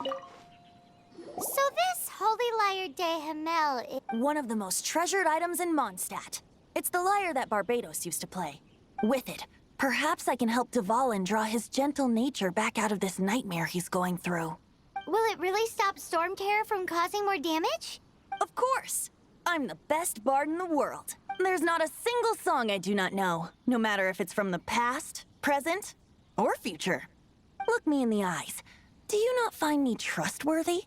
So this Holy Lyre de Hamel is one of the most treasured items in Mondstadt. It's the lyre that Barbados used to play. With it, perhaps I can help Dvalin draw his gentle nature back out of this nightmare he's going through. Will it really stop Storm Terror from causing more damage? Of course! I'm the best bard in the world. There's not a single song I do not know, no matter if it's from the past, present, or future. Look me in the eyes. Do you not find me trustworthy?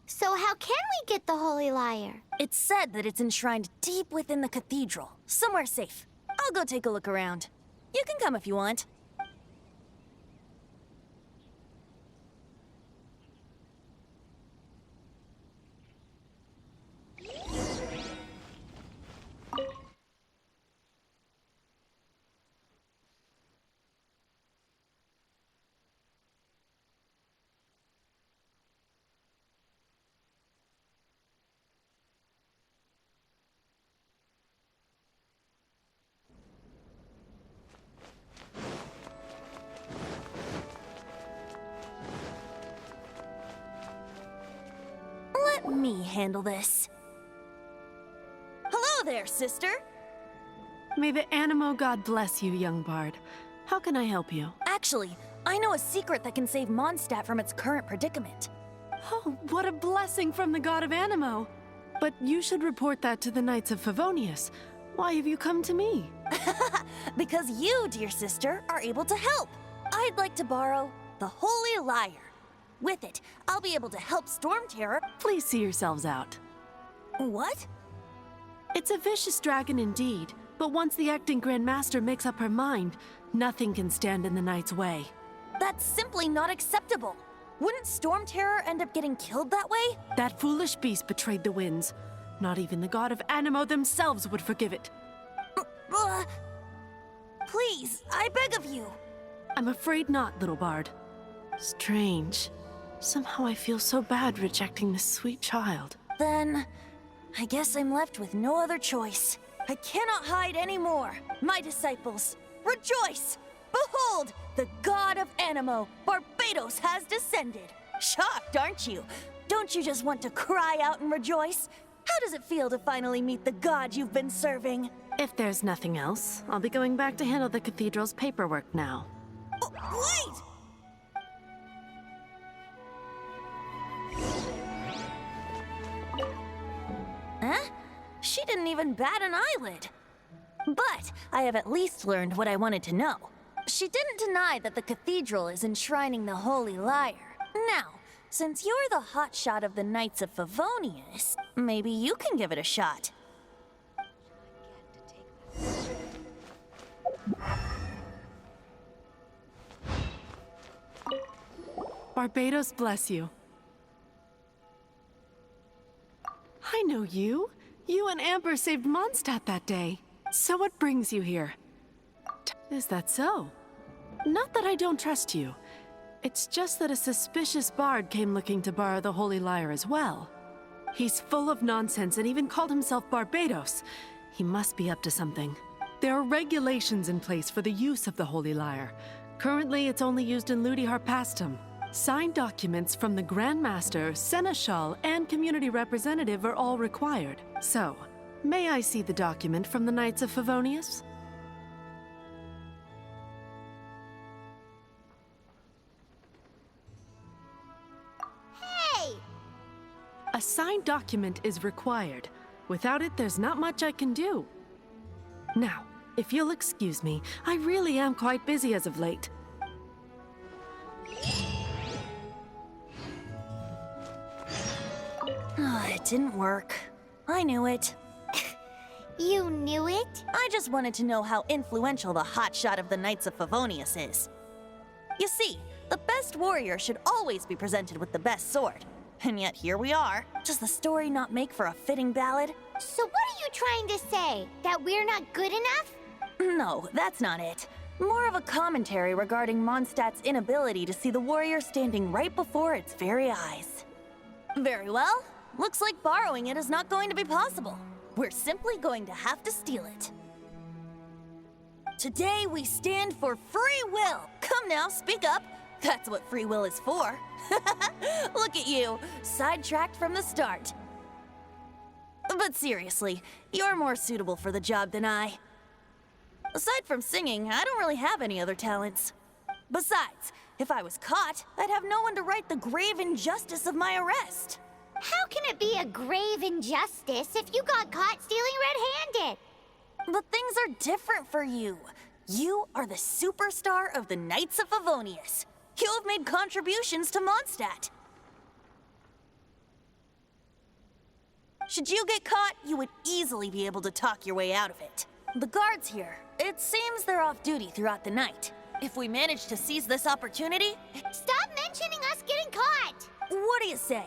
So how can we get the Holy Lyre? It's said that it's enshrined deep within the cathedral, somewhere safe. I'll go take a look around. You can come if you want. Let me handle this. Hello there, sister! May the Animo God bless you, young bard. How can I help you? Actually, I know a secret that can save Mondstadt from its current predicament. Oh, what a blessing from the god of Animo! But you should report that to the Knights of Favonius. Why have you come to me? Because you, dear sister, are able to help. I'd like to borrow the Holy Lyre. With it, I'll be able to help Storm Terror. Please see yourselves out. What? It's a vicious dragon indeed, but once the acting Grand Master makes up her mind, nothing can stand in the Knight's way. That's simply not acceptable. Wouldn't Storm Terror end up getting killed that way? That foolish beast betrayed the winds. Not even the god of Animo themselves would forgive it. Please, I beg of you. I'm afraid not, little bard. Strange. Somehow I feel so bad rejecting this sweet child. Then, I guess I'm left with no other choice. I cannot hide anymore. My disciples, rejoice! Behold, the god of Animo, Barbados, has descended. Shocked, aren't you? Don't you just want to cry out and rejoice? How does it feel to finally meet the god you've been serving? If there's nothing else, I'll be going back to handle the cathedral's paperwork now. Wait! Huh? She didn't even bat an eyelid. But I have at least learned what I wanted to know. She didn't deny that the cathedral is enshrining the Holy Lyre. Now, since you're the hotshot of the Knights of Favonius, maybe you can give it a shot. Barbados bless you. I know you. You and Amber saved Mondstadt that day. So what brings you here? Is that so? Not that I don't trust you. It's just that a suspicious bard came looking to borrow the Holy Lyre as well. He's full of nonsense and even called himself Barbados. He must be up to something. There are regulations in place for the use of the Holy Lyre. Currently, it's only used in Ludi Harpastum. Signed documents from the Grand Master, Seneschal, and community representative are all required. So, may I see the document from the Knights of Favonius? Hey! A signed document is required. Without it, there's not much I can do. Now, if you'll excuse me, I really am quite busy as of late. It didn't work. I knew it. You knew it? I just wanted to know how influential the hotshot of the Knights of Favonius is. You see, the best warrior should always be presented with the best sword. And yet here we are. Does the story not make for a fitting ballad? So what are you trying to say? That we're not good enough? No, that's not it. More of a commentary regarding Mondstadt's inability to see the warrior standing right before its very eyes. Very well. Looks like borrowing it is not going to be possible. We're simply going to have to steal it. Today we stand for free will. Come now, speak up. That's what free will is for. Look at you, sidetracked from the start. But seriously, you're more suitable for the job than I. Aside from singing, I don't really have any other talents. Besides, if I was caught, I'd have no one to right the grave injustice of my arrest. How can it be a grave injustice if you got caught stealing red-handed? But things are different for you. You are the superstar of the Knights of Favonius. You have made contributions to Mondstadt. Should you get caught, you would easily be able to talk your way out of it. The guards here, it seems they're off duty throughout the night. If we manage to seize this opportunity... Stop mentioning us getting caught! What do you say?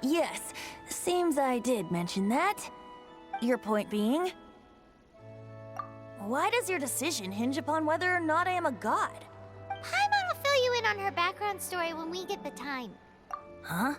Yes. Seems I did mention that. Your point being? Why does your decision hinge upon whether or not I am a god? Paimon will fill you in on her background story when we get the time. Huh?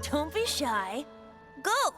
Don't be shy. Go!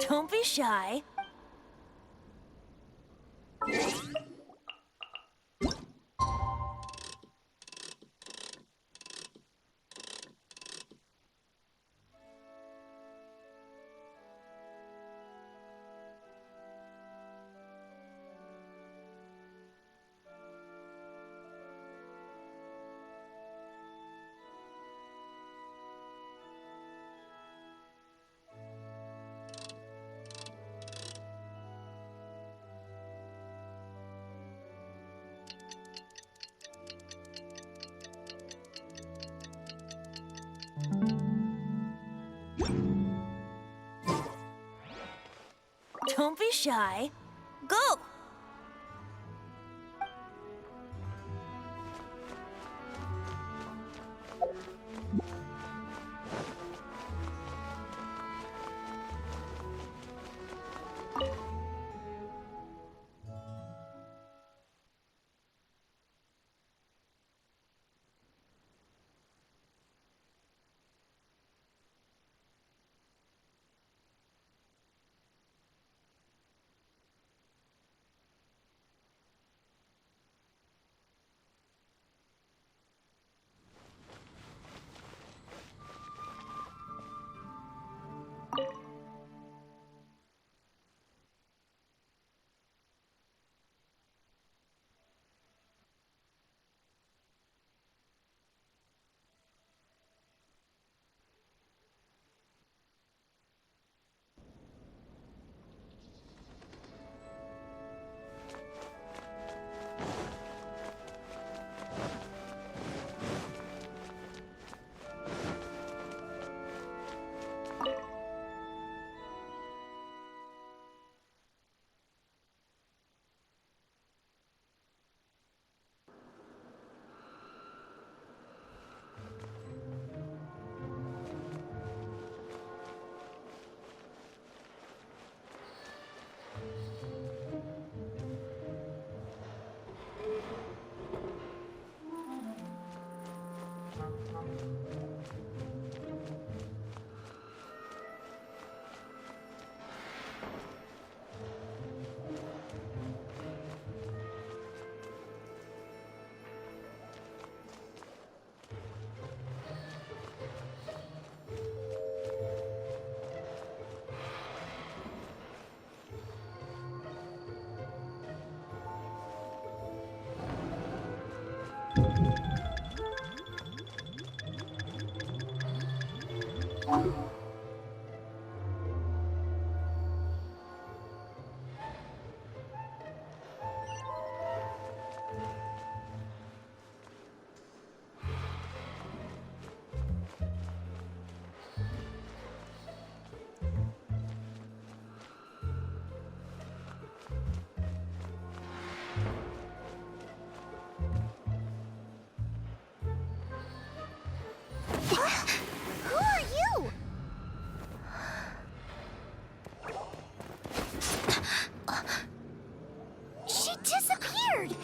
Don't be shy. Don't be shy. Go! Who are you? She disappeared.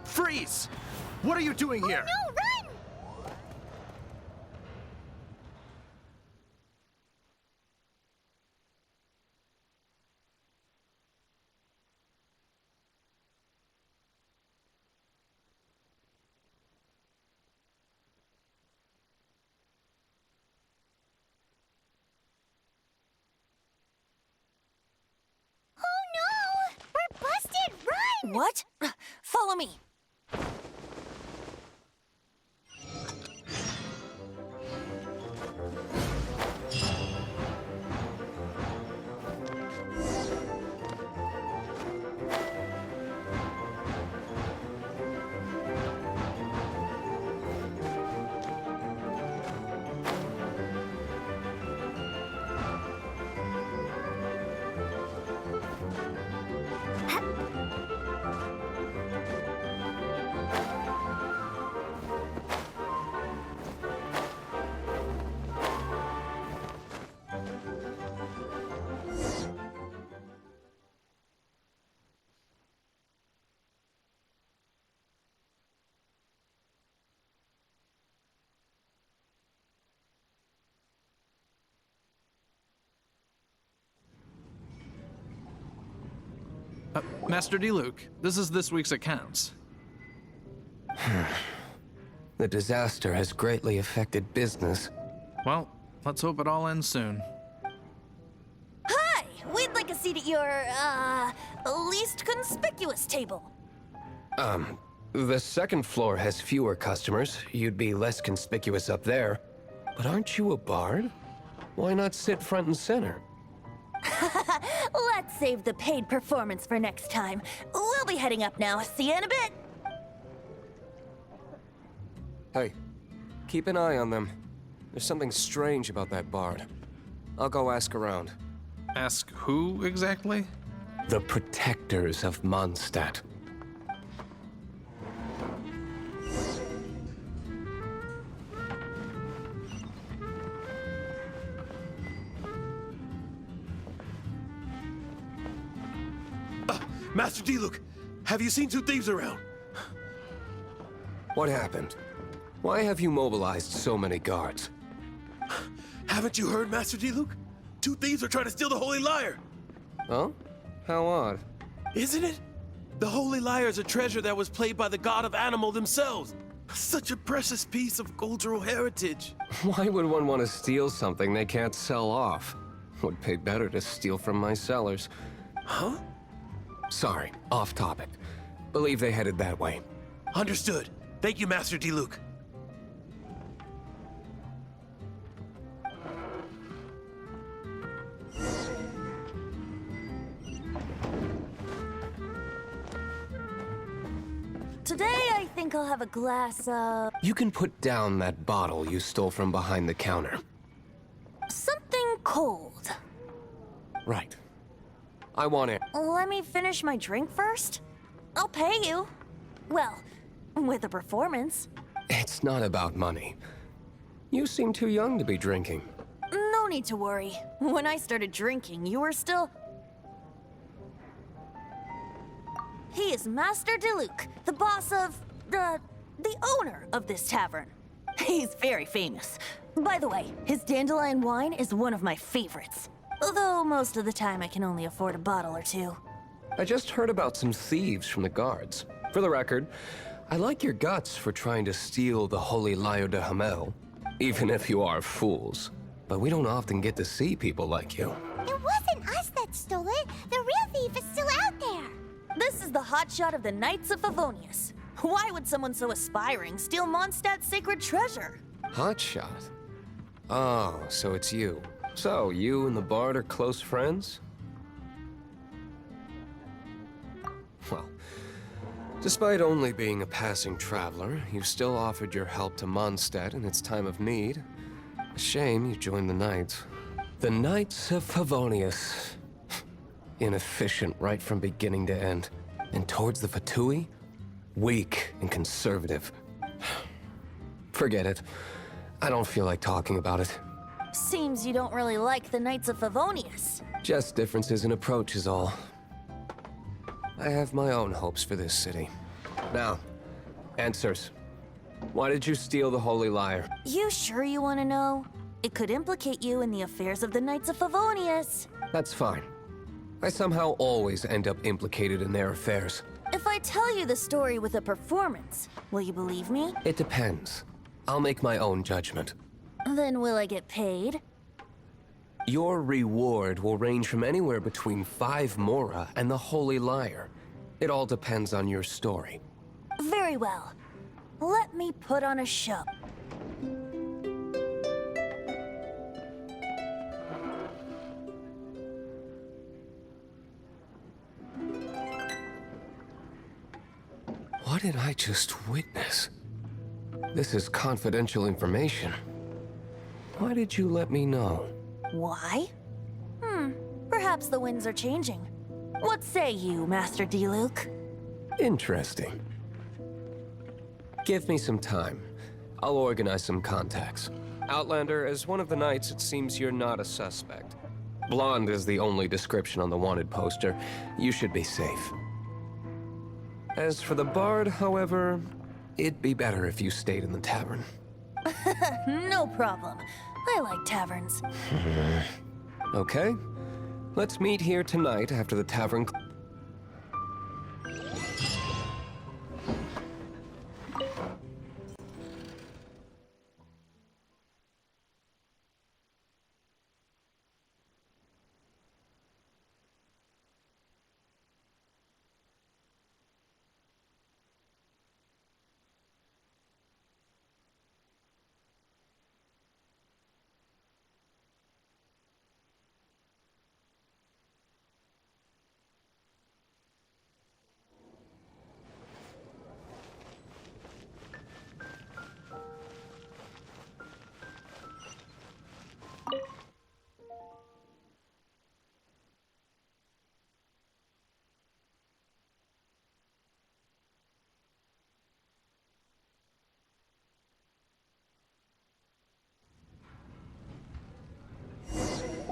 Freeze! What are you doing here? No, run! Oh no! We're busted! Run! What? Follow me. Master D-Luke, this is this week's accounts. The disaster has greatly affected business. Well, let's hope it all ends soon. Hi! We'd like a seat at your, least conspicuous table. The second floor has fewer customers. You'd be less conspicuous up there. But aren't you a bard? Why not sit front and center? Let's save the paid performance for next time. We'll be heading up now. See you in a bit. Hey, keep an eye on them. There's something strange about that bard. I'll go ask around. Ask who exactly? The protectors of Mondstadt. Master D-Luke, have you seen two thieves around? What happened? Why have you mobilized so many guards? Haven't you heard, Master D-Luke? Two thieves are trying to steal the Holy Lyre. Oh? How odd. Isn't it? The Holy Lyre is a treasure that was played by the god of animal themselves. Such a precious piece of cultural heritage. Why would one want to steal something they can't sell off? Would pay better to steal from my cellars. Huh? Sorry, off topic. Believe they headed that way. Understood. Thank you, Master D-Luke. Today, I think I'll have a glass of... You can put down that bottle you stole from behind the counter. something cold. Right. I want it. Let me finish my drink first. I'll pay you. Well, with a performance. It's not about money. You seem too young to be drinking. No need to worry. When I started drinking, you were still... He is Master DeLuke, the boss of... the owner of this tavern. He's very famous. By the way, his dandelion wine is one of my favorites. Although most of the time I can only afford a bottle or two. I just heard about some thieves from the guards. For the record, I like your guts for trying to steal the Holy Lyre de Hamel, even if you are fools. But we don't often get to see people like you. It wasn't us that stole it. The real thief is still out there. This is the hotshot of the Knights of Favonius. Why would someone so aspiring steal Mondstadt's sacred treasure? Hotshot. Oh, so it's you. So, you and the Bard are close friends? Well, despite only being a passing traveler, you still offered your help to Mondstadt in its time of need. A shame you joined the Knights. The Knights of Favonius. Inefficient right from beginning to end. And towards the Fatui? Weak and conservative. Forget it. I don't feel like talking about it. Seems you don't really like the Knights of Favonius. Just differences in approach is all. I have my own hopes for this city. Now, answers. Why did you steal the Holy Lyre? You sure you want to know? It could implicate you in the affairs of the Knights of Favonius. That's fine. I somehow always end up implicated in their affairs. If I tell you the story with a performance, will you believe me? It depends. I'll make my own judgment. Then will I get paid? Your reward will range from anywhere between 5 Mora and the Holy Lyre. It all depends on your story. Very well. Let me put on a show. What did I just witness? This is confidential information. Why did you let me know? Why? Perhaps the winds are changing. What say you, Master Diluc? Interesting. Give me some time. I'll organize some contacts. Outlander, as one of the Knights, it seems you're not a suspect. Blonde is the only description on the wanted poster. You should be safe. As for the Bard, however, it'd be better if you stayed in the tavern. No problem. I like taverns. Okay. Let's meet here tonight after the tavern.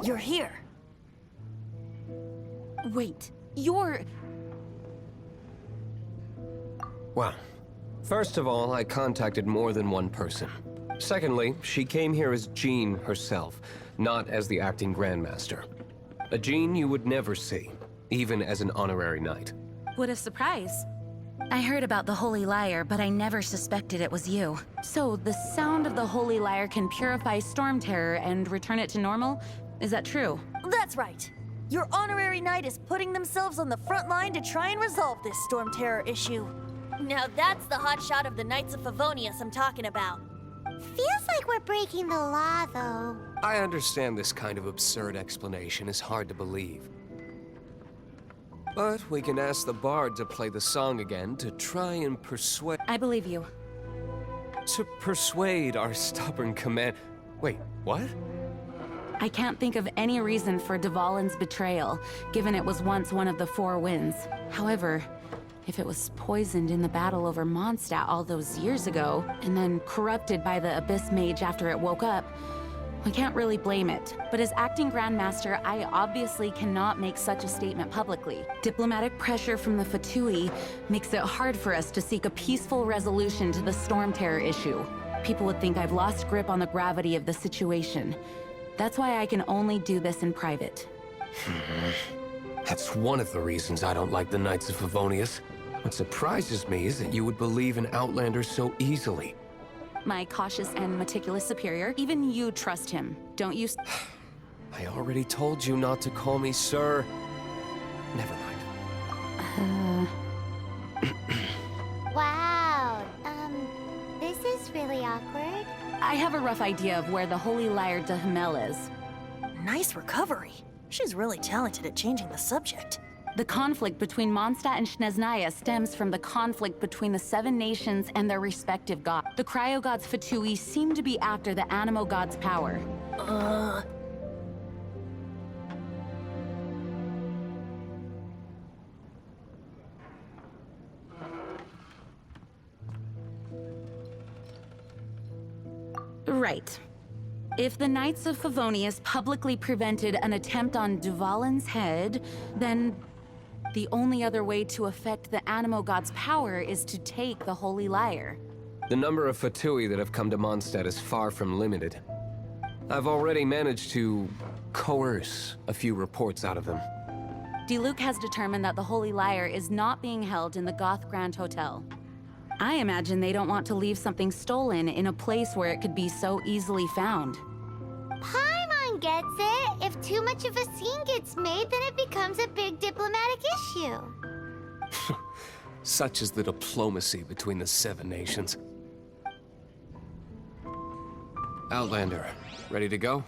You're here. Wait, you're... Well, first of all, I contacted more than one person. Secondly, she came here as Jean herself, not as the acting Grandmaster. A Jean you would never see, even as an honorary knight. What a surprise. I heard about the Holy Lyre, but I never suspected it was you. So, the sound of the Holy Lyre can purify Storm Terror and return it to normal? Is that true? That's right. Your honorary knight is putting themselves on the front line to try and resolve this Storm Terror issue. Now that's the hotshot of the Knights of Favonius I'm talking about. Feels like we're breaking the law, though. I understand this kind of absurd explanation is hard to believe. But we can ask the Bard to play the song again to try and persuade... I believe you. To persuade our stubborn command... Wait, what? I can't think of any reason for Dvalin's betrayal, given it was once one of the Four Winds. However, if it was poisoned in the battle over Mondstadt all those years ago, and then corrupted by the Abyss Mage after it woke up, we can't really blame it. But as acting Grandmaster, I obviously cannot make such a statement publicly. Diplomatic pressure from the Fatui makes it hard for us to seek a peaceful resolution to the Storm Terror issue. People would think I've lost grip on the gravity of the situation. That's why I can only do this in private. That's one of the reasons I don't like the Knights of Favonius. What surprises me is that you would believe in Outlander so easily. My cautious and meticulous superior, even you trust him, don't you? I already told you not to call me sir. Never mind. Wow. awkward. I have a rough idea of where the Holy Liar de Hamel is. Nice recovery. She's really talented at changing the subject. The conflict between Mondstadt and Snezhnaya stems from the conflict between the seven nations and their respective gods. The cryo gods Fatui seem to be after the Animo god's power. Right. If the Knights of Favonius publicly prevented an attempt on Duvalin's head, then the only other way to affect the Animo god's power is to take the Holy Liar. The number of Fatui that have come to Mondstadt is far from limited. I've already managed to coerce a few reports out of them. Diluc has determined that the Holy Liar is not being held in the Goth Grand Hotel. I imagine they don't want to leave something stolen in a place where it could be so easily found. Paimon gets it. If too much of a scene gets made, then it becomes a big diplomatic issue. Such is the diplomacy between the seven nations. Outlander, ready to go?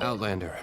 Outlander,